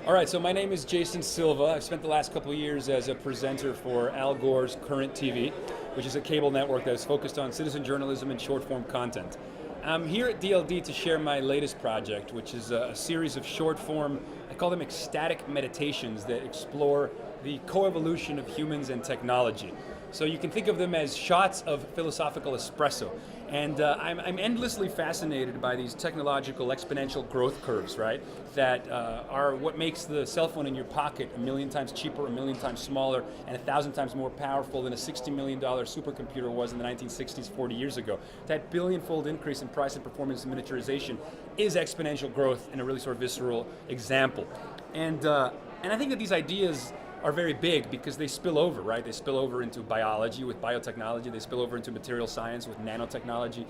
All right, so my name is Jason Silva. I've spent the last couple of years as a presenter for Al Gore's Current TV, which is a cable network that is focused on citizen journalism and short-form content. I'm here at DLD to share my latest project, which is a series of short-form, I call them ecstatic meditations that explore the coevolution of humans and technology. So you can think of them as shots of philosophical espresso. And I'm endlessly fascinated by these technological exponential growth curves, right? That are what makes the cell phone in your pocket a million times cheaper, a million times smaller, and 1,000 times more powerful than a $60 million supercomputer was in the 1960s, 40 years ago. That billion-fold increase in price and performance and miniaturization is exponential growth in a really sort of visceral example. And I think that these ideas are very big because they spill over, right? They spill over into biology with biotechnology, they spill over into material science with nanotechnology.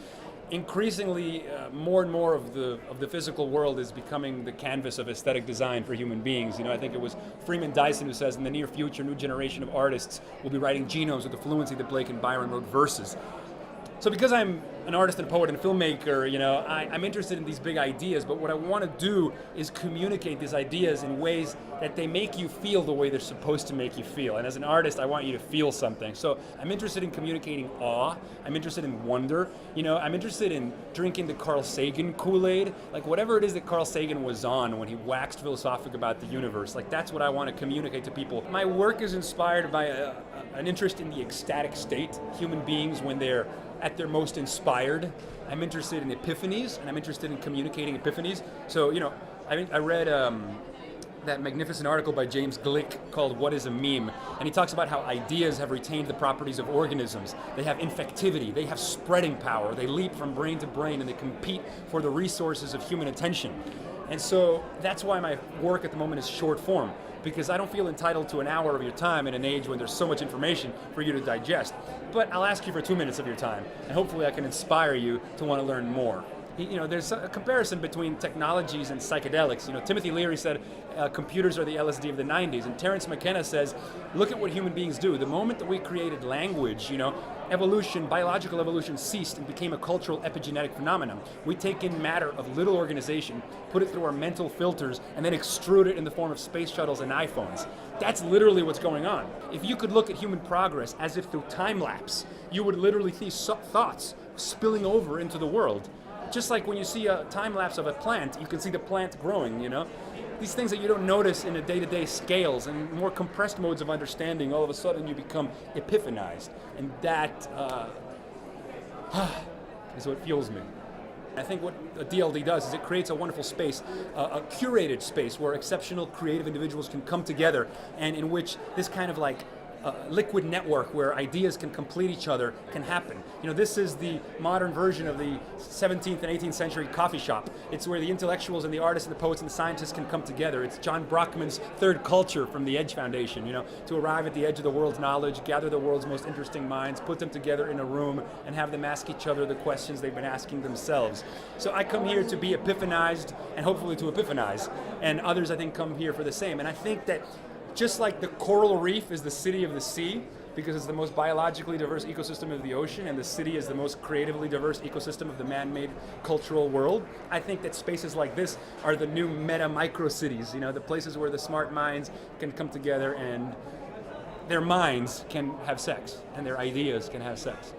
Increasingly, more and more of the physical world is becoming the canvas of aesthetic design for human beings. You know, I think it was Freeman Dyson who says in the near future, a new generation of artists will be writing genomes with the fluency that Blake and Byron wrote verses. So because I'm an artist and a poet and a filmmaker, you know, I'm interested in these big ideas, but what I want to do is communicate these ideas in ways that they make you feel the way they're supposed to make you feel. And as an artist, I want you to feel something. So I'm interested in communicating awe, I'm interested in wonder, you know, I'm interested in drinking the Carl Sagan Kool-Aid, like whatever it is that Carl Sagan was on when he waxed philosophic about the universe, like that's what I want to communicate to people. My work is inspired by an interest in the ecstatic state, human beings when they're at their most inspired. I'm interested in epiphanies, and I'm interested in communicating epiphanies. So, you know, I read that magnificent article by James Glick called What is a Meme? And he talks about how ideas have retained the properties of organisms. They have infectivity, they have spreading power, they leap from brain to brain, and they compete for the resources of human attention. And so that's why my work at the moment is short form, because I don't feel entitled to an hour of your time in an age when there's so much information for you to digest. But I'll ask you for 2 minutes of your time, and hopefully I can inspire you to want to learn more. You know, there's a comparison between technologies and psychedelics. You know, Timothy Leary said computers are the LSD of the 90s, and Terence McKenna says, look at what human beings do. The moment that we created language, you know, evolution, biological evolution ceased and became a cultural epigenetic phenomenon. We take in matter of little organization, put it through our mental filters, and then extrude it in the form of space shuttles and iPhones. That's literally what's going on. If you could look at human progress as if through time lapse, you would literally see thoughts spilling over into the world. Just like when you see a time lapse of a plant, you can see the plant growing, you know? These things that you don't notice in a day-to-day scales and more compressed modes of understanding, all of a sudden you become epiphanized. And that is what fuels me. I think what DLD does is it creates a wonderful space, a curated space where exceptional creative individuals can come together and in which this kind of like liquid network where ideas can complete each other can happen. You know, this is the modern version of the 17th and 18th century coffee shop. It's where the intellectuals and the artists and the poets and the scientists can come together. It's John Brockman's third culture from the Edge Foundation, you know, to arrive at the edge of the world's knowledge, gather the world's most interesting minds, put them together in a room, and have them ask each other the questions they've been asking themselves. So I come here to be epiphanized and hopefully to epiphanize, and others I think come here for the same. And I think that just like the coral reef is the city of the sea, because it's the most biologically diverse ecosystem of the ocean, and the city is the most creatively diverse ecosystem of the man-made cultural world, I think that spaces like this are the new meta-micro cities, you know, the places where the smart minds can come together and their minds can have sex, and their ideas can have sex.